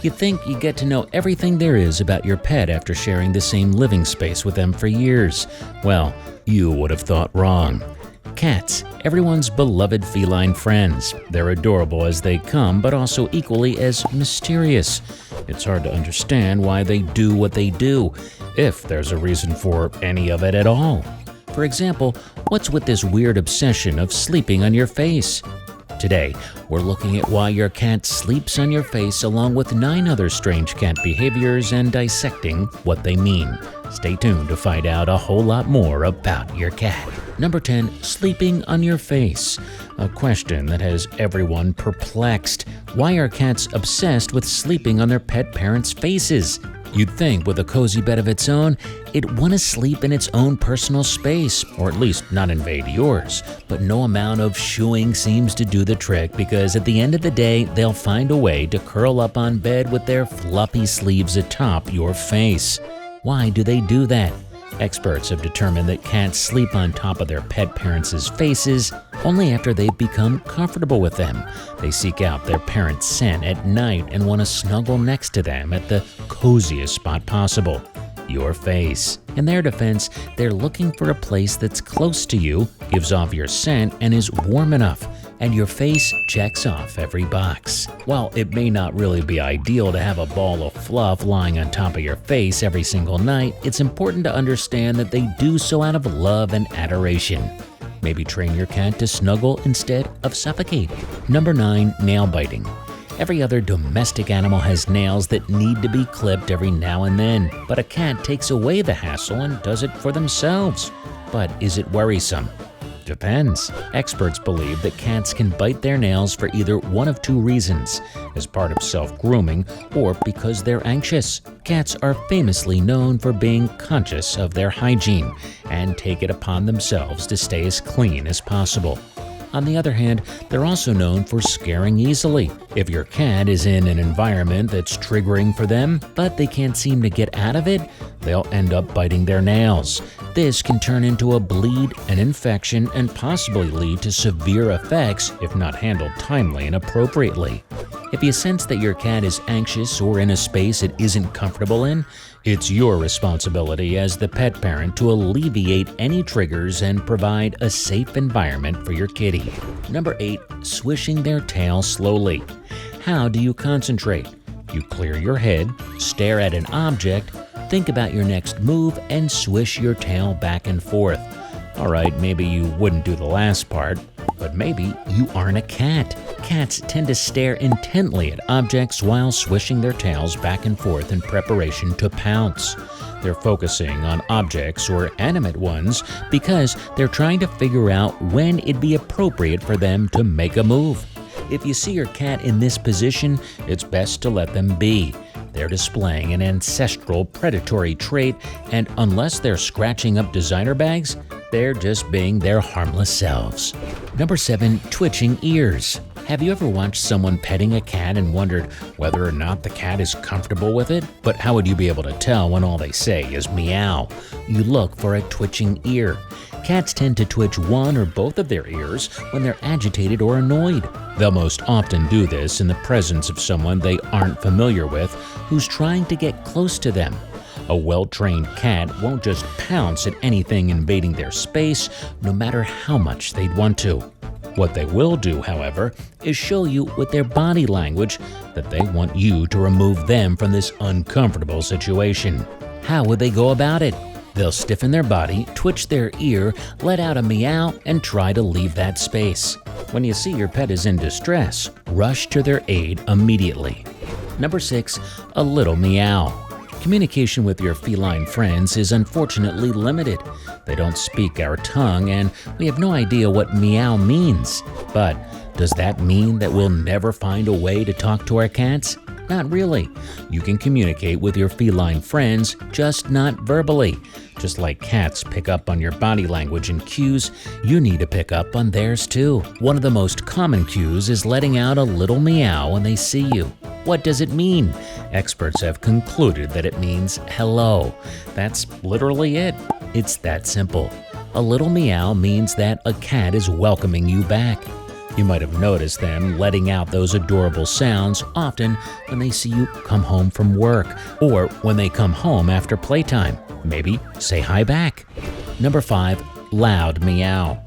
You'd think you get to know everything there is about your pet after sharing the same living space with them for years. Well, you would have thought wrong. Cats, everyone's beloved feline friends. They're adorable as they come, but also equally as mysterious. It's hard to understand why they do what they do, if there's a reason for any of it at all. For example, what's with this weird obsession of sleeping on your face? Today, we're looking at why your cat sleeps on your face along with 9 other strange cat behaviors and dissecting what they mean. Stay tuned to find out a whole lot more about your cat. Number 10. Sleeping on your face. A question that has everyone perplexed. Why are cats obsessed with sleeping on their pet parents' faces? You'd think with a cozy bed of its own, it'd want to sleep in its own personal space, or at least not invade yours. But no amount of shooing seems to do the trick, because at the end of the day, they'll find a way to curl up on bed with their fluffy sleeves atop your face. Why do they do that? Experts have determined that cats sleep on top of their pet parents' faces only after they've become comfortable with them. They seek out their parents' scent at night and want to snuggle next to them at the coziest spot possible, your face. In their defense, they're looking for a place that's close to you, gives off your scent, and is warm enough. And your face checks off every box. While it may not really be ideal to have a ball of fluff lying on top of your face every single night, it's important to understand that they do so out of love and adoration. Maybe train your cat to snuggle instead of suffocate. Number 9. Nail biting. Every other domestic animal has nails that need to be clipped every now and then, but a cat takes away the hassle and does it for themselves. But is it worrisome? Depends. Experts believe that cats can bite their nails for either one of 2 reasons, as part of self-grooming or because they're anxious. Cats are famously known for being conscious of their hygiene and take it upon themselves to stay as clean as possible. On the other hand, they're also known for scaring easily. If your cat is in an environment that's triggering for them, but they can't seem to get out of it, they'll end up biting their nails. This can turn into a bleed, an infection, and possibly lead to severe effects if not handled timely and appropriately. If you sense that your cat is anxious or in a space it isn't comfortable in, it's your responsibility as the pet parent to alleviate any triggers and provide a safe environment for your kitty. Number 8. Swishing their tail slowly. How do you concentrate? You clear your head, stare at an object, think about your next move, and swish your tail back and forth. Alright, maybe you wouldn't do the last part, but maybe you aren't a cat. Cats tend to stare intently at objects while swishing their tails back and forth in preparation to pounce. They're focusing on objects or animate ones because they're trying to figure out when it'd be appropriate for them to make a move. If you see your cat in this position, it's best to let them be. They're displaying an ancestral predatory trait, and unless they're scratching up designer bags, they're just being their harmless selves. Number 7. Twitching ears. Have you ever watched someone petting a cat and wondered whether or not the cat is comfortable with it? But how would you be able to tell when all they say is meow? You look for a twitching ear. Cats tend to twitch one or both of their ears when they're agitated or annoyed. They'll most often do this in the presence of someone they aren't familiar with who's trying to get close to them. A well-trained cat won't just pounce at anything invading their space, no matter how much they'd want to. What they will do, however, is show you with their body language that they want you to remove them from this uncomfortable situation. How would they go about it? They'll stiffen their body, twitch their ear, let out a meow, and try to leave that space. When you see your pet is in distress, rush to their aid immediately. Number 6. A little meow. Communication with your feline friends is unfortunately limited. They don't speak our tongue, and we have no idea what meow means. But does that mean that we'll never find a way to talk to our cats? Not really. You can communicate with your feline friends, just not verbally. Just like cats pick up on your body language and cues, you need to pick up on theirs too. One of the most common cues is letting out a little meow when they see you. What does it mean? Experts have concluded that it means hello. That's literally it. It's that simple. A little meow means that a cat is welcoming you back. You might have noticed them letting out those adorable sounds often when they see you come home from work or when they come home after playtime. Maybe say hi back. Number 5. Loud meow.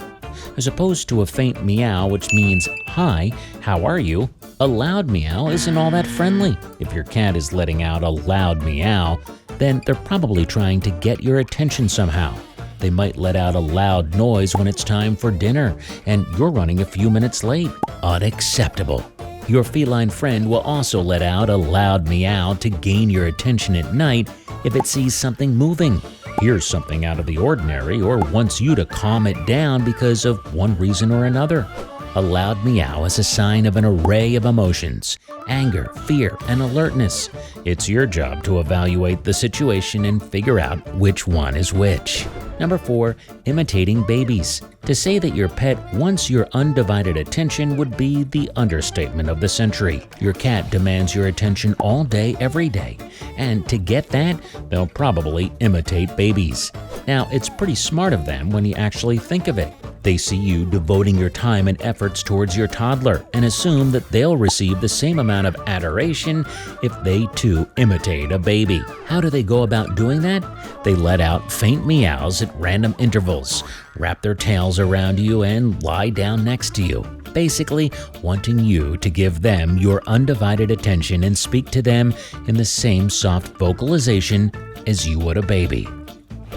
As opposed to a faint meow, which means hi, how are you, a loud meow isn't all that friendly. If your cat is letting out a loud meow, then they're probably trying to get your attention somehow. They might let out a loud noise when it's time for dinner and you're running a few minutes late. Unacceptable. Your feline friend will also let out a loud meow to gain your attention at night if it sees something moving, hears something out of the ordinary, or wants you to calm it down because of one reason or another. A loud meow is a sign of an array of emotions: anger, fear, and alertness. It's your job to evaluate the situation and figure out which one is which. Number 4. Imitating babies. To say that your pet wants your undivided attention would be the understatement of the century. Your cat demands your attention all day, every day. And to get that, they'll probably imitate babies. Now, it's pretty smart of them when you actually think of it. They see you devoting your time and efforts towards your toddler and assume that they'll receive the same amount of adoration if they too imitate a baby. How do they go about doing that? They let out faint meows at random intervals, wrap their tails around you, and lie down next to you, basically wanting you to give them your undivided attention and speak to them in the same soft vocalization as you would a baby.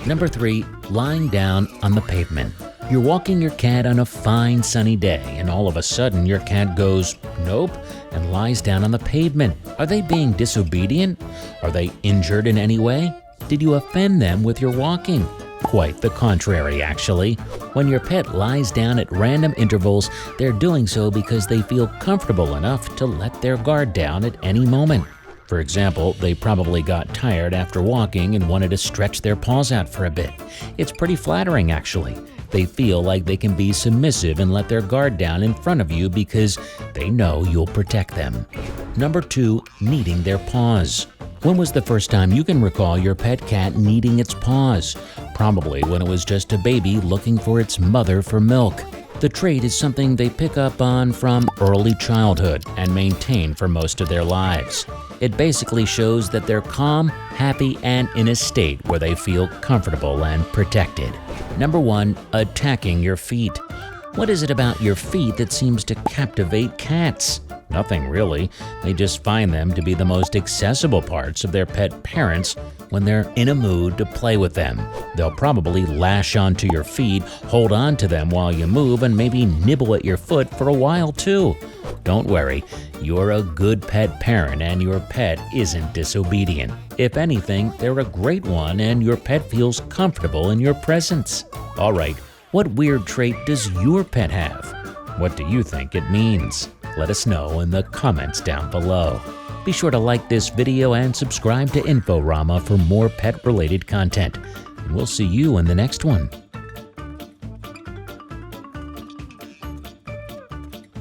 Number 3. Lying down on the pavement. You're walking your cat on a fine sunny day, and all of a sudden your cat goes, nope, and lies down on the pavement. Are they being disobedient? Are they injured in any way? Did you offend them with your walking? Quite the contrary, actually. When your pet lies down at random intervals, they're doing so because they feel comfortable enough to let their guard down at any moment. For example, they probably got tired after walking and wanted to stretch their paws out for a bit. It's pretty flattering, actually. They feel like they can be submissive and let their guard down in front of you because they know you'll protect them. Number 2. Kneading their paws. When was the first time you can recall your pet cat kneading its paws? Probably when it was just a baby looking for its mother for milk. The trait is something they pick up on from early childhood and maintain for most of their lives. It basically shows that they're calm, happy, and in a state where they feel comfortable and protected. Number 1. Attacking your feet. What is it about your feet that seems to captivate cats? Nothing really. They just find them to be the most accessible parts of their pet parents when they're in a mood to play with them. They'll probably lash onto your feet, hold on to them while you move, and maybe nibble at your foot for a while too. Don't worry, you're a good pet parent and your pet isn't disobedient. If anything, they're a great one and your pet feels comfortable in your presence. All right, what weird trait does your pet have? What do you think it means? Let us know in the comments down below. Be sure to like this video and subscribe to INFORAMA for more pet-related content. And we'll see you in the next one.